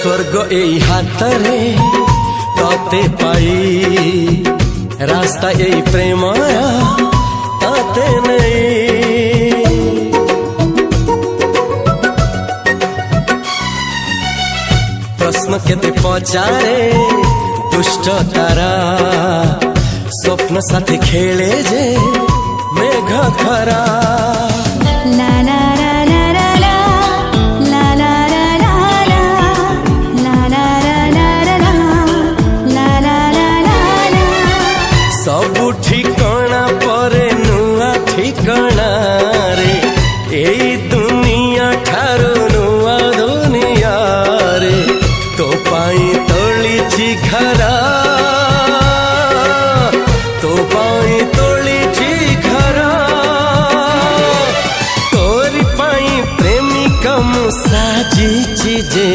स्वर्ग एई हातरे तते पाई रास्ता एई प्रेमया ताते नहीं। प्रश्न केते पचारे दुष्ट तारा स्वप्न साथी खेले जे मेघ खरा। ला ला ला ला ला ला ला ला ला ला ला ला ला ला सबु ठिकाना परे नुआ ठिकाना रे एई दुनिया ठारू नुआ दुनिया रे। तो पाई तोलिछि घरा तो पाई तोलिछि घरा तोरी पाई प्रेमिका मु साजिछि जे।